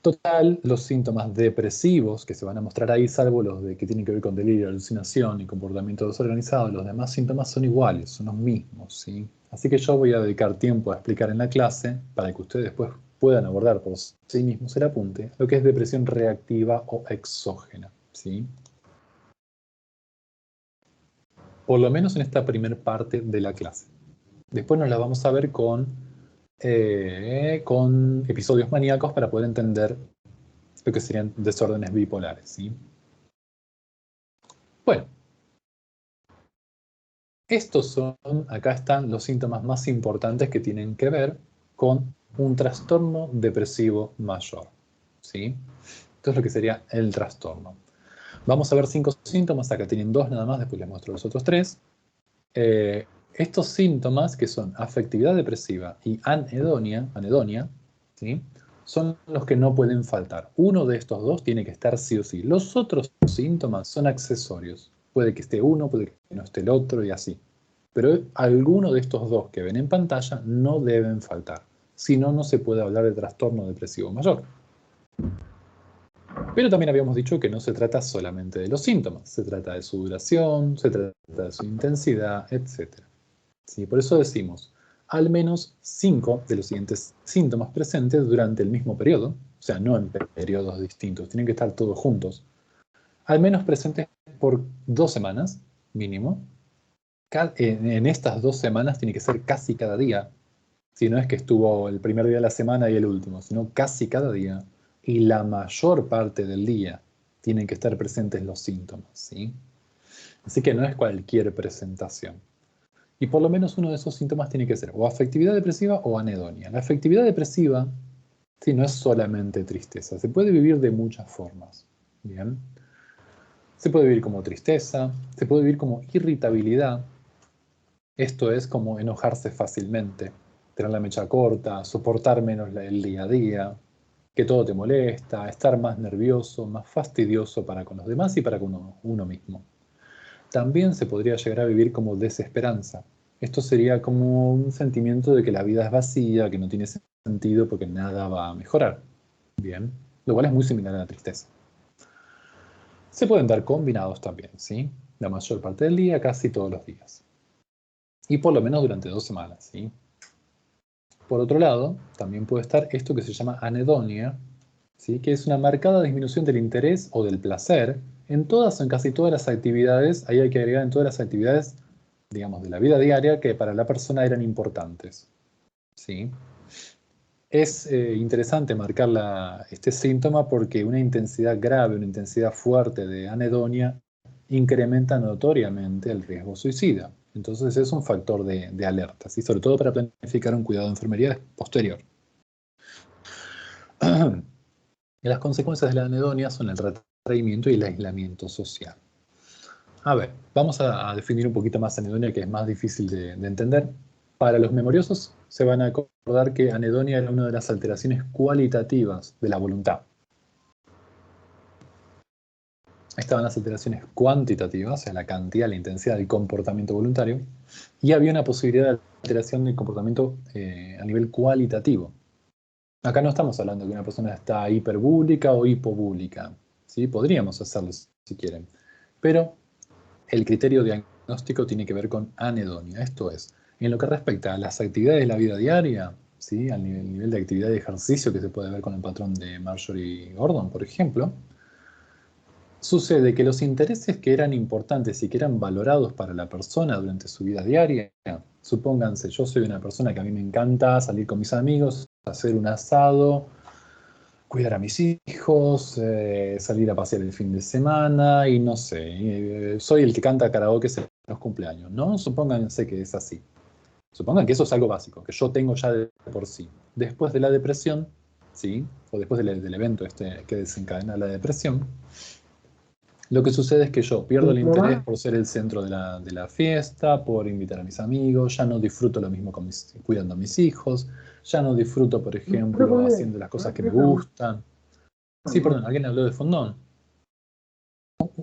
Total, los síntomas depresivos que se van a mostrar ahí, salvo los de que tienen que ver con delirio, alucinación y comportamiento desorganizado, los demás síntomas son iguales, son los mismos, ¿sí? Así que yo voy a dedicar tiempo a explicar en la clase, para que ustedes después puedan abordar por sí mismos el apunte, lo que es depresión reactiva o exógena, ¿sí? Por lo menos en esta primera parte de la clase. Después nos la vamos a ver con episodios maníacos para poder entender lo que serían desórdenes bipolares, ¿sí? Bueno, estos son, acá están los síntomas más importantes que tienen que ver con un trastorno depresivo mayor, ¿sí? Esto es lo que sería el trastorno. Vamos a ver 5 síntomas, acá tienen 2 nada más, después les muestro los otros 3. Estos síntomas, que son afectividad depresiva y anedonia, ¿sí? Son los que no pueden faltar. Uno de estos dos tiene que estar sí o sí. Los otros síntomas son accesorios. Puede que esté uno, puede que no esté el otro y así. Pero alguno de estos dos que ven en pantalla no deben faltar. Si no, no se puede hablar de trastorno depresivo mayor. Pero también habíamos dicho que no se trata solamente de los síntomas. Se trata de su duración, se trata de su intensidad, etc. ¿Sí? Por eso decimos, al menos 5 de los siguientes síntomas presentes durante el mismo periodo, o sea, no en periodos distintos, tienen que estar todos juntos, al menos presentes por 2 semanas, mínimo. En estas 2 semanas tiene que ser casi cada día, si no es que estuvo el primer día de la semana y el último, sino casi cada día, y la mayor parte del día tienen que estar presentes los síntomas, ¿sí? Así que no es cualquier presentación. Y por lo menos uno de esos síntomas tiene que ser o afectividad depresiva o anedonia. La afectividad depresiva, sí, no es solamente tristeza, se puede vivir de muchas formas. Bien. Se puede vivir como tristeza, se puede vivir como irritabilidad, esto es como enojarse fácilmente, tener la mecha corta, soportar menos el día a día, que todo te molesta, estar más nervioso, más fastidioso para con los demás y para con uno mismo. También se podría llegar a vivir como desesperanza. Esto sería como un sentimiento de que la vida es vacía, que no tiene sentido porque nada va a mejorar. Bien, lo cual es muy similar a la tristeza. Se pueden dar combinados también, ¿sí? La mayor parte del día, casi todos los días. Y por lo menos durante 2 semanas, ¿sí? Por otro lado, también puede estar esto que se llama anedonia, ¿sí? Que es una marcada disminución del interés o del placer en todas o en casi todas las actividades. Ahí hay que agregar en todas las actividades, digamos, de la vida diaria que para la persona eran importantes, ¿sí? Es interesante marcar este síntoma porque una intensidad grave, una intensidad fuerte de anedonia incrementa notoriamente el riesgo suicida. Entonces es un factor de alerta, ¿sí? Sobre todo para planificar un cuidado de enfermería posterior. Las consecuencias de la anedonia son el retraimiento y el aislamiento social. A ver, vamos a definir un poquito más anedonia, que es más difícil de entender. Para los memoriosos se van a acordar que anedonia era una de las alteraciones cualitativas de la voluntad. estaban las alteraciones cuantitativas, o sea, la cantidad, la intensidad del comportamiento voluntario, y había una posibilidad de alteración del comportamiento a nivel cualitativo. Acá no estamos hablando de que una persona está hiperbúlica o hipobúlica, ¿sí? Podríamos hacerlo si quieren, pero el criterio diagnóstico tiene que ver con anedonia, esto es, en lo que respecta a las actividades de la vida diaria, ¿sí? Al nivel de actividad y ejercicio que se puede ver con el patrón de Marjorie Gordon, por ejemplo, sucede que los intereses que eran importantes y que eran valorados para la persona durante su vida diaria, supónganse, yo soy una persona que a mí me encanta salir con mis amigos, hacer un asado, cuidar a mis hijos, salir a pasear el fin de semana y no sé, soy el que canta karaoke en los cumpleaños, ¿no? Supónganse que es así. Supongan que eso es algo básico, que yo tengo ya de por sí. Después de la depresión, ¿sí? O después del evento que desencadena la depresión, lo que sucede es que yo pierdo el interés por ser el centro de la fiesta, por invitar a mis amigos, ya no disfruto lo mismo cuidando a mis hijos, ya no disfruto, por ejemplo, haciendo las cosas que me gustan. Sí, perdón, alguien habló de fondón.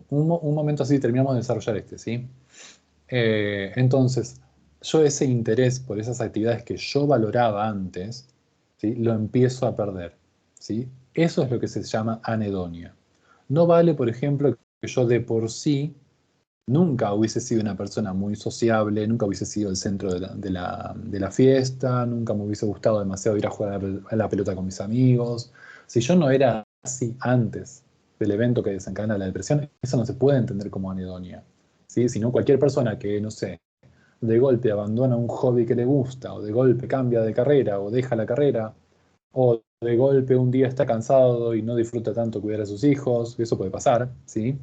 Un momento así terminamos de desarrollar ¿sí? Entonces, yo ese interés por esas actividades que yo valoraba antes, ¿sí? Lo empiezo a perder, ¿sí? Eso es lo que se llama anedonia. No vale, por ejemplo, que yo de por sí nunca hubiese sido una persona muy sociable, nunca hubiese sido el centro de la fiesta, nunca me hubiese gustado demasiado ir a jugar a la pelota con mis amigos. Si yo no era así antes del evento que desencadena la depresión, eso no se puede entender como anedonia, ¿sí? Sino cualquier persona que, no sé, de golpe abandona un hobby que le gusta, o de golpe cambia de carrera, o deja la carrera, o de golpe un día está cansado y no disfruta tanto cuidar a sus hijos, eso puede pasar, ¿sí?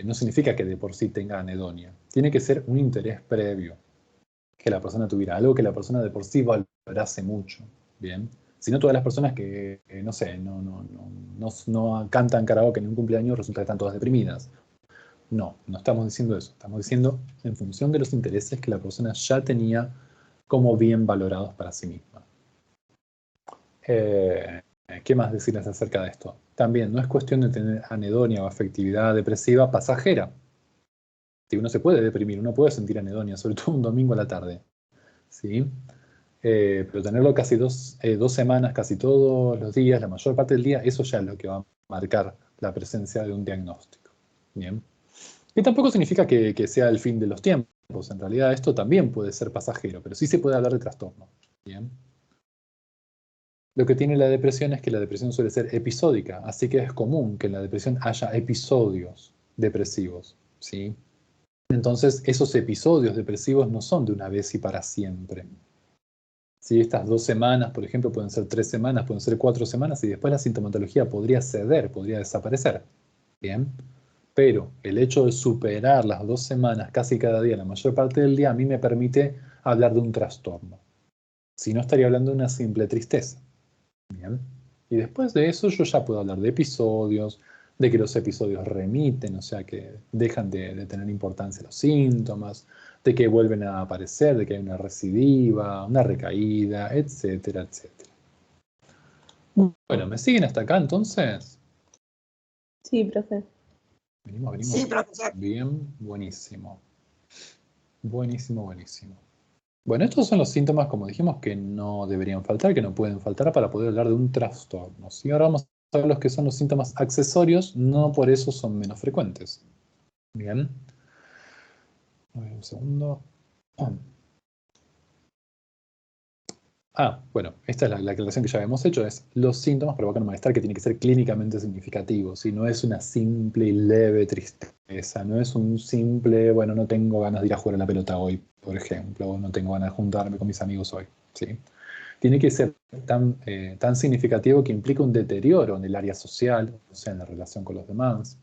No significa que de por sí tenga anedonia. Tiene que ser un interés previo, que la persona tuviera, algo que la persona de por sí valorase mucho, ¿bien? Si no, todas las personas que, no sé, no cantan karaoke en un cumpleaños resulta que están todas deprimidas. No, no estamos diciendo eso. Estamos diciendo en función de los intereses que la persona ya tenía como bien valorados para sí misma. ¿Qué más decirles acerca de esto? También no es cuestión de tener anedonia o afectividad depresiva pasajera. Si uno se puede deprimir, uno puede sentir anedonia, sobre todo un domingo a la tarde, ¿sí? Pero tenerlo casi dos semanas, casi todos los días, la mayor parte del día, eso ya es lo que va a marcar la presencia de un diagnóstico. ¿Bien? Y tampoco significa que sea el fin de los tiempos. En realidad esto también puede ser pasajero, pero sí se puede hablar de trastorno. ¿Bien? Lo que tiene la depresión es que la depresión suele ser episódica, así que es común que en la depresión haya episodios depresivos, ¿sí? Entonces, esos episodios depresivos no son de una vez y para siempre. ¿Sí? Estas 2 semanas, por ejemplo, pueden ser 3 semanas, pueden ser 4 semanas, y después la sintomatología podría ceder, podría desaparecer. ¿Bien? Pero el hecho de superar las 2 semanas casi cada día, la mayor parte del día, a mí me permite hablar de un trastorno. Si no, estaría hablando de una simple tristeza. Bien. Y después de eso yo ya puedo hablar de episodios, de que los episodios remiten, o sea que dejan de tener importancia los síntomas, de que vuelven a aparecer, de que hay una recidiva, una recaída, etcétera, etcétera. Bueno, ¿me siguen hasta acá entonces? Sí, profe. Venimos. Sí, profesor. Bien, buenísimo. Buenísimo. Bueno, estos son los síntomas, como dijimos, que no deberían faltar, que no pueden faltar para poder hablar de un trastorno. ¿Sí? Ahora vamos a ver los que son los síntomas accesorios, no por eso son menos frecuentes. Bien. A ver, un segundo. Bueno, esta es la aclaración que ya habíamos hecho, es los síntomas provocan un malestar que tiene que ser clínicamente significativo, ¿sí? No es una simple y leve tristeza, no es un simple, bueno, no tengo ganas de ir a jugar a la pelota hoy, por ejemplo, o no tengo ganas de juntarme con mis amigos hoy, ¿sí? Tiene que ser tan significativo que implica un deterioro en el área social, o sea, en la relación con los demás,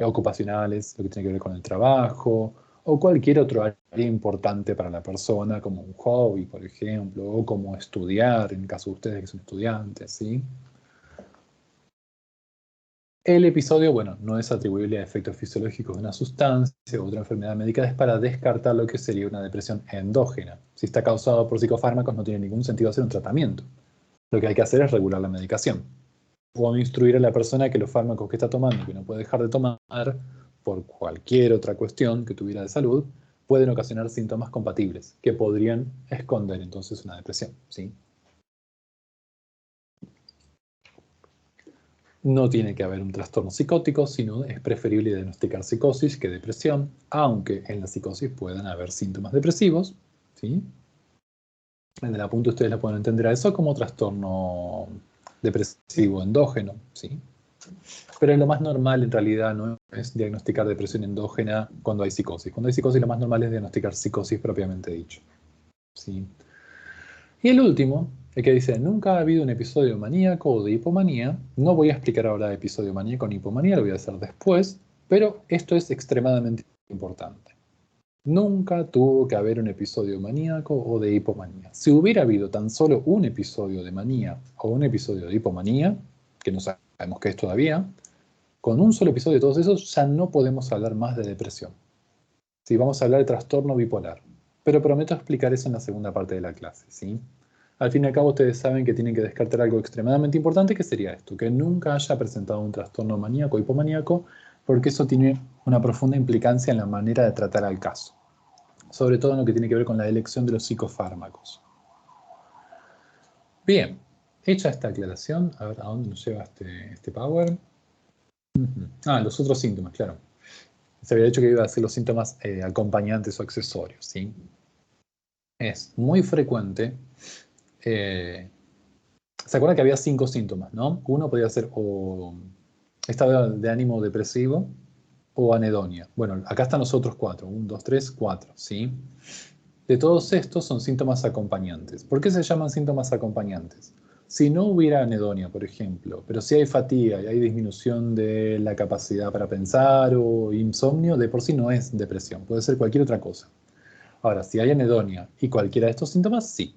ocupacionales, lo que tiene que ver con el trabajo, o cualquier otro área importante para la persona, como un hobby, por ejemplo, o como estudiar, en el caso de ustedes que son estudiantes, ¿sí? El episodio, bueno, no es atribuible a efectos fisiológicos de una sustancia u otra enfermedad médica, es para descartar lo que sería una depresión endógena. Si está causado por psicofármacos, no tiene ningún sentido hacer un tratamiento. Lo que hay que hacer es regular la medicación. o instruir a la persona que los fármacos que está tomando, que no puede dejar de tomar por cualquier otra cuestión que tuviera de salud, pueden ocasionar síntomas compatibles que podrían esconder entonces una depresión, ¿sí? No tiene que haber un trastorno psicótico, sino es preferible diagnosticar psicosis que depresión, aunque en la psicosis puedan haber síntomas depresivos, ¿sí? En el apunte ustedes lo pueden entender a eso como trastorno depresivo endógeno, ¿sí? Pero lo más normal en realidad no es diagnosticar depresión endógena cuando hay psicosis. Cuando hay psicosis lo más normal es diagnosticar psicosis propiamente dicho, ¿sí? Y el último, el que dice, nunca ha habido un episodio maníaco o de hipomanía. No voy a explicar ahora episodio maníaco ni hipomanía, lo voy a hacer después, pero esto es extremadamente importante. Nunca tuvo que haber un episodio maníaco o de hipomanía. Si hubiera habido tan solo un episodio de manía o un episodio de hipomanía, que no sabemos qué es todavía, con un solo episodio de todos esos ya no podemos hablar más de depresión. Sí, vamos a hablar de trastorno bipolar, pero prometo explicar eso en la segunda parte de la clase, ¿sí? Al fin y al cabo ustedes saben que tienen que descartar algo extremadamente importante, que sería esto, que nunca haya presentado un trastorno maníaco o hipomaníaco, porque eso tiene una profunda implicancia en la manera de tratar al caso, sobre todo en lo que tiene que ver con la elección de los psicofármacos. Bien, hecha esta aclaración, a ver a dónde nos lleva este Power. Los otros síntomas, claro. Se había dicho que iba a ser los síntomas acompañantes o accesorios, ¿sí? Es muy frecuente. ¿Se acuerdan que había 5 síntomas, no? Uno podía ser o estado de ánimo depresivo o anedonia. Bueno, acá están los otros 4. 1, 2, 3, 4, ¿sí? De todos estos son síntomas acompañantes. ¿Por qué se llaman síntomas acompañantes? Si no hubiera anedonia, por ejemplo, pero si hay fatiga y hay disminución de la capacidad para pensar o insomnio, de por sí no es depresión, puede ser cualquier otra cosa. Ahora, si hay anedonia y cualquiera de estos síntomas, sí.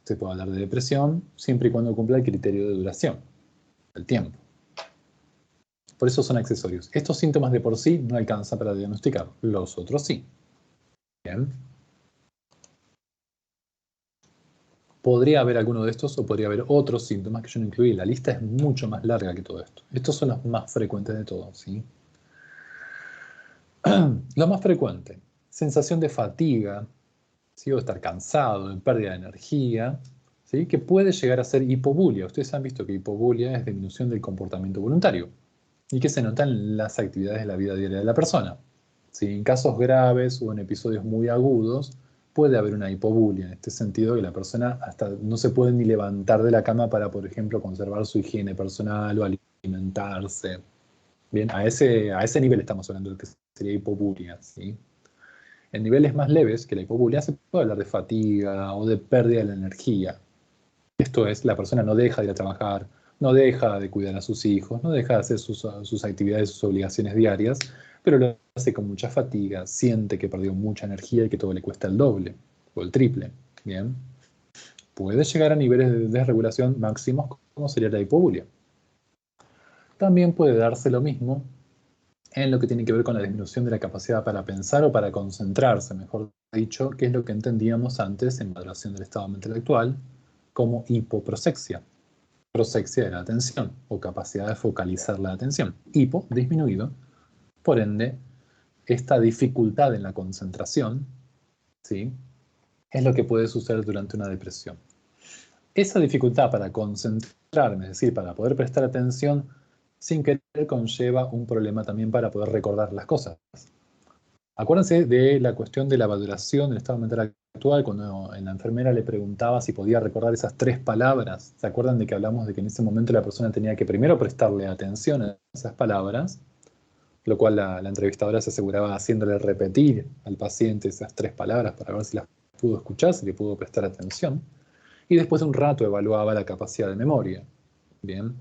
Se puede hablar de depresión siempre y cuando cumpla el criterio de duración, el tiempo. Por eso son accesorios. Estos síntomas de por sí no alcanzan para diagnosticar, los otros sí. Bien. Podría haber alguno de estos o podría haber otros síntomas que yo no incluí. La lista es mucho más larga que todo esto. Estos son los más frecuentes de todos, ¿sí? Lo más frecuente, sensación de fatiga, ¿sí? O estar cansado, de pérdida de energía, ¿sí? Que puede llegar a ser hipobulia. Ustedes han visto que hipobulia es disminución del comportamiento voluntario y que se nota en las actividades de la vida diaria de la persona. ¿Sí? En casos graves o en episodios muy agudos, puede haber una hipobulia, en este sentido que la persona hasta no se puede ni levantar de la cama para, por ejemplo, conservar su higiene personal o alimentarse. Bien, a ese nivel estamos hablando de que sería hipobulia, ¿sí? En niveles más leves que la hipobulia se puede hablar de fatiga o de pérdida de la energía. Esto es, la persona no deja de ir a trabajar, no deja de cuidar a sus hijos, no deja de hacer sus actividades, sus obligaciones diarias, pero lo hace con mucha fatiga, siente que perdió mucha energía y que todo le cuesta el doble o el triple. Bien, puede llegar a niveles de desregulación máximos como sería la hipobulia. También puede darse lo mismo en lo que tiene que ver con la disminución de la capacidad para pensar o para concentrarse, mejor dicho, que es lo que entendíamos antes en valoración del estado mental actual como hipoprosexia. Prosexia de la atención o capacidad de focalizar la atención. Hipo, disminuido. Por ende, esta dificultad en la concentración, ¿sí? Es lo que puede suceder durante una depresión. Esa dificultad para concentrarme, es decir, para poder prestar atención, sin querer conlleva un problema también para poder recordar las cosas. Acuérdense de la cuestión de la valoración del estado mental actual, cuando la enfermera le preguntaba si podía recordar esas 3 palabras. ¿Se acuerdan de que hablamos de que en ese momento la persona tenía que primero prestarle atención a esas palabras? Lo cual la entrevistadora se aseguraba haciéndole repetir al paciente esas 3 palabras para ver si las pudo escuchar, si le pudo prestar atención. Y después de un rato evaluaba la capacidad de memoria. Bien,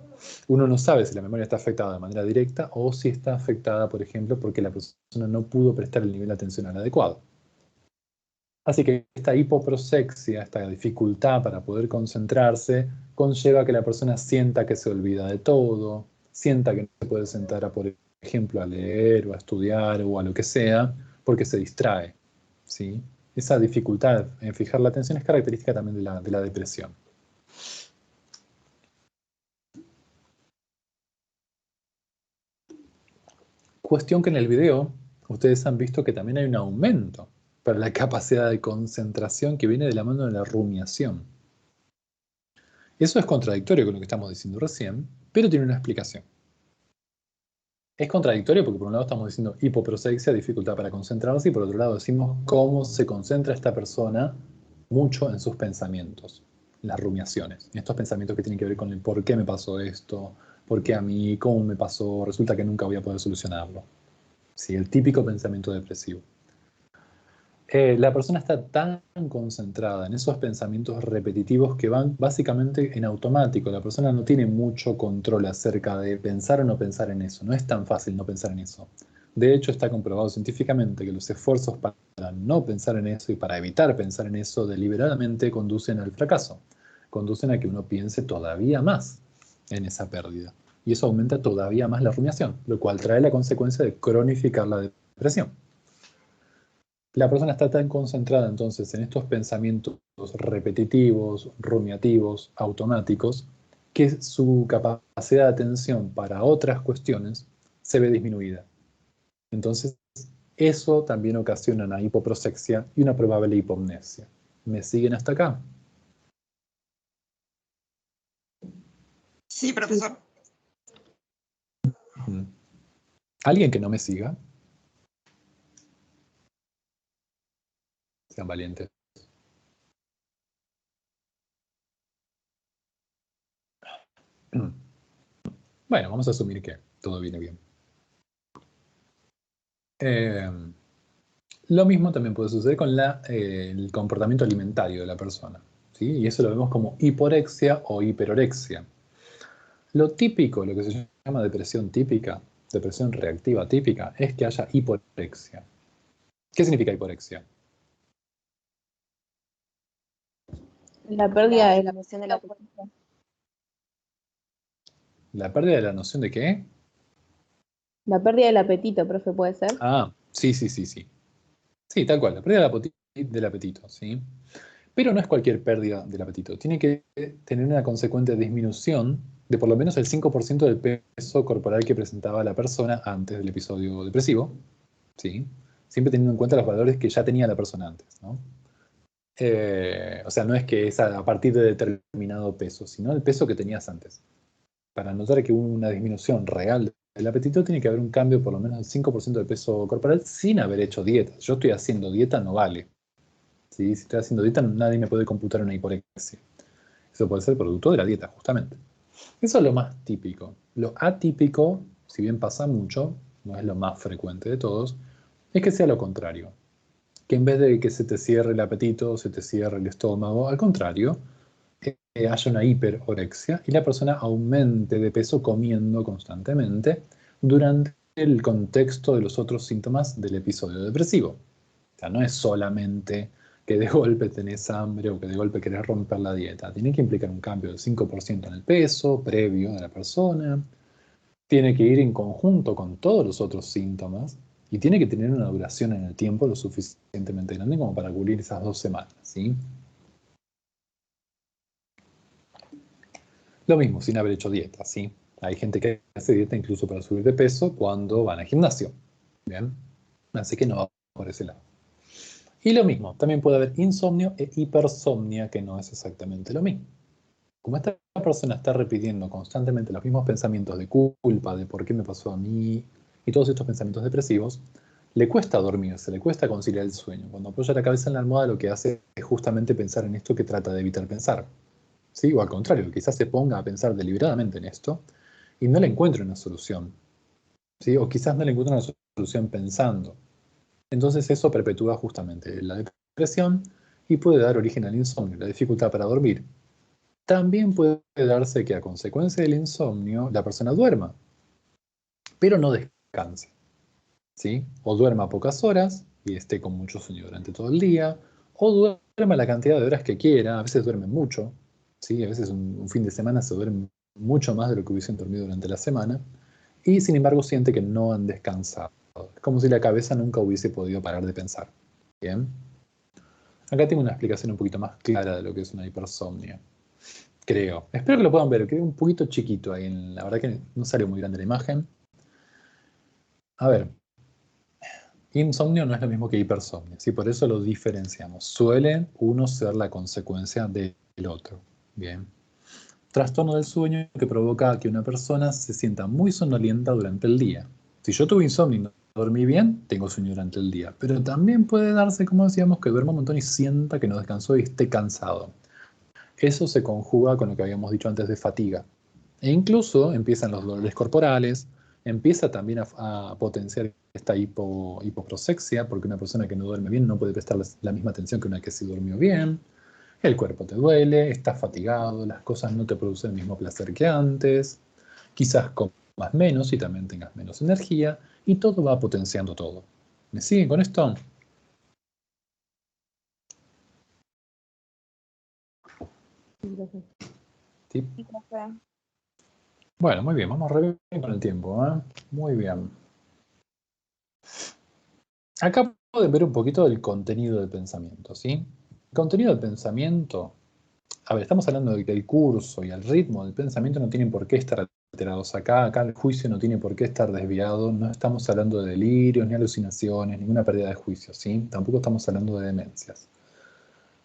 uno no sabe si la memoria está afectada de manera directa o si está afectada, por ejemplo, porque la persona no pudo prestar el nivel de atención adecuado. Así que esta hipoprosexia, esta dificultad para poder concentrarse, conlleva que la persona sienta que se olvida de todo, sienta que no se puede sentar a, por ejemplo, a leer o a estudiar o a lo que sea, porque se distrae, ¿sí? Esa dificultad en fijar la atención es característica también de la depresión. Cuestión que en el video ustedes han visto que también hay un aumento para la capacidad de concentración que viene de la mano de la rumiación. Eso es contradictorio con lo que estamos diciendo recién, pero tiene una explicación. Es contradictorio porque por un lado estamos diciendo hipoprosexia, dificultad para concentrarse, y por otro lado decimos cómo se concentra esta persona mucho en sus pensamientos, las rumiaciones, en estos pensamientos que tienen que ver con el por qué me pasó esto, por qué a mí, cómo me pasó, resulta que nunca voy a poder solucionarlo. Sí, el típico pensamiento depresivo. La persona está tan concentrada en esos pensamientos repetitivos que van básicamente en automático. La persona no tiene mucho control acerca de pensar o no pensar en eso. No es tan fácil no pensar en eso. De hecho, está comprobado científicamente que los esfuerzos para no pensar en eso y para evitar pensar en eso deliberadamente conducen al fracaso. Conducen a que uno piense todavía más en esa pérdida. Y eso aumenta todavía más la rumiación, lo cual trae la consecuencia de cronificar la depresión. La persona está tan concentrada entonces en estos pensamientos repetitivos, rumiativos, automáticos, que su capacidad de atención para otras cuestiones se ve disminuida. Entonces, eso también ocasiona una hipoprosexia y una probable hipomnesia. ¿Me siguen hasta acá? Sí, profesor. ¿Alguien que no me siga? Sean valientes. Bueno, vamos a asumir que todo viene bien. Lo mismo también puede suceder con el comportamiento alimentario de la persona, ¿sí? Y eso lo vemos como hiporexia o hiperorexia. Lo típico, lo que se llama depresión típica, depresión reactiva típica, es que haya hiporexia. ¿Qué significa hiporexia? La pérdida de la noción del apetito. ¿La pérdida de la noción de qué? La pérdida del apetito, profe, ¿puede ser? Ah, sí. Sí, tal cual, la pérdida del apetito, ¿sí? Pero no es cualquier pérdida del apetito. Tiene que tener una consecuente disminución de por lo menos el 5% del peso corporal que presentaba la persona antes del episodio depresivo, ¿sí? Siempre teniendo en cuenta los valores que ya tenía la persona antes, ¿no? O sea, no es que es a partir de determinado peso, sino el peso que tenías antes. Para notar que hubo una disminución real del apetito, tiene que haber un cambio por lo menos del 5% del peso corporal sin haber hecho dieta. Yo estoy haciendo dieta, no vale. ¿Sí? Si estoy haciendo dieta, nadie me puede computar una hiporexia. Eso puede ser producto de la dieta, justamente. Eso es lo más típico. Lo atípico, si bien pasa mucho, no es lo más frecuente de todos, es que sea lo contrario. Que en vez de que se te cierre el apetito, se te cierre el estómago, al contrario, haya una hiperorexia y la persona aumente de peso comiendo constantemente durante el contexto de los otros síntomas del episodio depresivo. O sea, no es solamente que de golpe tenés hambre o que de golpe querés romper la dieta. Tiene que implicar un cambio del 5% en el peso previo de la persona. Tiene que ir en conjunto con todos los otros síntomas y tiene que tener una duración en el tiempo lo suficientemente grande como para cubrir esas 2 semanas, ¿sí? Lo mismo, sin haber hecho dieta, ¿sí? Hay gente que hace dieta incluso para subir de peso cuando van al gimnasio, ¿bien? Así que no va por ese lado. Y lo mismo, también puede haber insomnio e hipersomnia, que no es exactamente lo mismo. Como esta persona está repitiendo constantemente los mismos pensamientos de culpa, de por qué me pasó a mí, y todos estos pensamientos depresivos, le cuesta dormirse, le cuesta conciliar el sueño. Cuando apoya la cabeza en la almohada, lo que hace es justamente pensar en esto que trata de evitar pensar. ¿Sí? O al contrario, quizás se ponga a pensar deliberadamente en esto y no le encuentre una solución. ¿Sí? O quizás no le encuentre una solución pensando. Entonces eso perpetúa justamente la depresión y puede dar origen al insomnio, la dificultad para dormir. También puede darse que a consecuencia del insomnio la persona duerma, pero no descanse, ¿sí? O duerma pocas horas y esté con mucho sueño durante todo el día, o duerma la cantidad de horas que quiera, a veces duerme mucho, ¿sí? A veces un fin de semana se duerme mucho más de lo que hubiesen dormido durante la semana, y sin embargo siente que no han descansado. Es como si la cabeza nunca hubiese podido parar de pensar. ¿Bien? Acá tengo una explicación un poquito más clara de lo que es una hipersomnia. Creo. Espero que lo puedan ver. Quedó un poquito chiquito ahí. La verdad que no salió muy grande la imagen. A ver, insomnio no es lo mismo que hipersomnio, ¿sí? Por eso lo diferenciamos. Suele uno ser la consecuencia del otro. Bien. Trastorno del sueño que provoca que una persona se sienta muy sonolienta durante el día. Si yo tuve insomnio y no dormí bien, tengo sueño durante el día. Pero también puede darse, como decíamos, que duerma un montón y sienta que no descansó y esté cansado. Eso se conjuga con lo que habíamos dicho antes de fatiga. E incluso empiezan los dolores corporales, empieza también a potenciar esta hipoprosexia, porque una persona que no duerme bien no puede prestar la misma atención que una que sí durmió bien. El cuerpo te duele, estás fatigado, las cosas no te producen el mismo placer que antes, quizás comas menos y también tengas menos energía, y todo va potenciando todo. ¿Me siguen con esto? ¿Sí? Sí, profe. Bueno, muy bien, vamos re bien con el tiempo, ¿eh? Muy bien. Acá pueden ver un poquito del contenido del pensamiento, ¿sí? El contenido del pensamiento, a ver, estamos hablando de que el curso y el ritmo del pensamiento no tienen por qué estar alterados acá el juicio no tiene por qué estar desviado, no estamos hablando de delirios, ni alucinaciones, ninguna pérdida de juicio, ¿sí? Tampoco estamos hablando de demencias.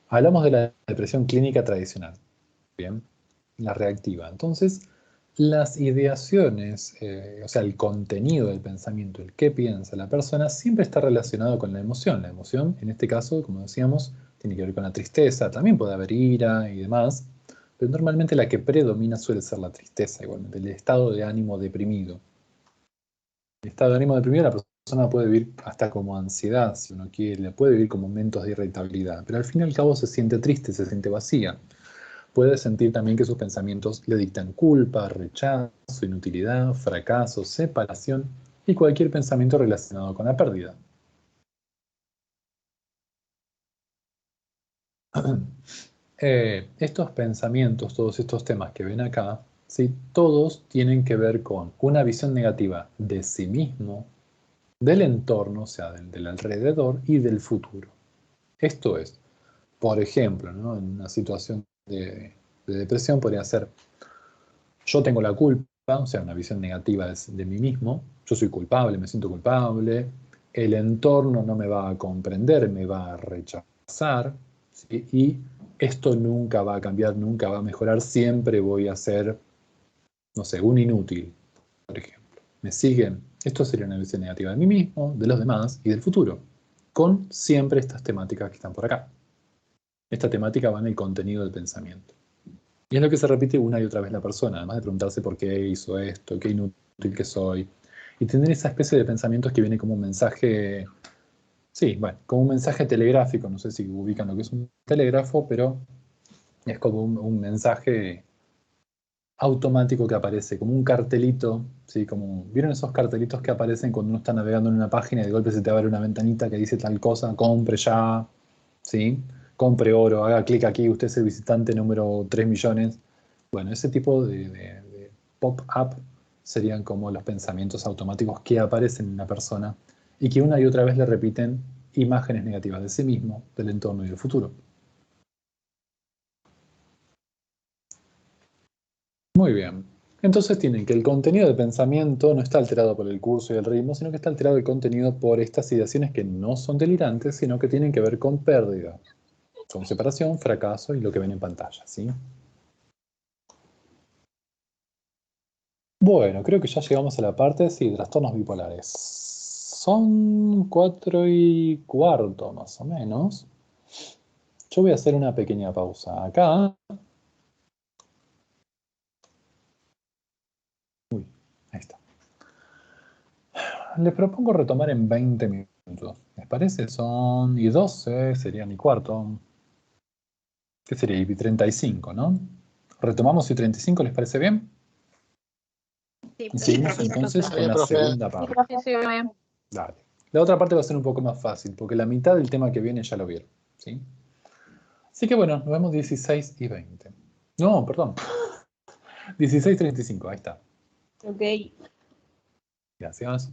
Hablamos de la depresión clínica tradicional, ¿bien? La reactiva. Entonces, las ideaciones, o sea, el contenido del pensamiento, el qué piensa la persona, siempre está relacionado con la emoción. La emoción, en este caso, como decíamos, tiene que ver con la tristeza, también puede haber ira y demás, pero normalmente la que predomina suele ser la tristeza, igualmente, el estado de ánimo deprimido. El estado de ánimo deprimido la persona puede vivir hasta como ansiedad, si uno quiere, puede vivir como momentos de irritabilidad, pero al fin y al cabo se siente triste, se siente vacía. Puede sentir también que sus pensamientos le dictan culpa, rechazo, inutilidad, fracaso, separación y cualquier pensamiento relacionado con la pérdida. Estos pensamientos, todos estos temas que ven acá, ¿sí? Todos tienen que ver con una visión negativa de sí mismo, del entorno, o sea, del alrededor y del futuro. Esto es, por ejemplo, ¿no? En una situación de depresión podría ser: yo tengo la culpa, o sea, una visión negativa de mí mismo, yo soy culpable, me siento culpable, el entorno no me va a comprender, me va a rechazar, ¿sí? Y esto nunca va a cambiar, nunca va a mejorar, siempre voy a ser, no sé, un inútil, por ejemplo. ¿Me siguen? Esto sería una visión negativa de mí mismo, de los demás y del futuro, con siempre estas temáticas que están por acá. Esta temática va en el contenido del pensamiento. Y es lo que se repite una y otra vez la persona, además de preguntarse por qué hizo esto, qué inútil que soy. Y tener esa especie de pensamientos que viene como un mensaje, sí, bueno, como un mensaje telegráfico, no sé si ubican lo que es un telégrafo, pero es como un mensaje automático que aparece, como un cartelito, ¿sí? Como, ¿vieron esos cartelitos que aparecen cuando uno está navegando en una página y de golpe se te abre una ventanita que dice tal cosa, compre ya, ¿sí? Compre oro, haga clic aquí, usted es el visitante número 3 millones. Bueno, ese tipo de pop-up serían como los pensamientos automáticos que aparecen en una persona y que una y otra vez le repiten imágenes negativas de sí mismo, del entorno y del futuro. Muy bien. Entonces tienen que el contenido del pensamiento no está alterado por el curso y el ritmo, sino que está alterado el contenido por estas ideaciones que no son delirantes, sino que tienen que ver con pérdida, con separación, fracaso y lo que ven en pantalla, ¿sí? Bueno, creo que ya llegamos a la parte, sí, de trastornos bipolares. Son 4:15 más o menos. Yo voy a hacer una pequeña pausa acá. Uy, ahí está. Les propongo retomar en 20 minutos. ¿Les parece? Son y 12, serían y cuarto. ¿Qué sería? Y 35, ¿no? Retomamos y 35, ¿les parece bien? Sí, Y profe. seguimos profe. entonces con Bien, la profe. segunda Sí, parte. profe, sí, bien. Dale. La otra parte va a ser un poco más fácil, porque la mitad del tema que viene ya lo vieron, ¿sí? Así que bueno, nos vemos 16 y 20. No, perdón. 16:35, ahí está. Ok. Gracias.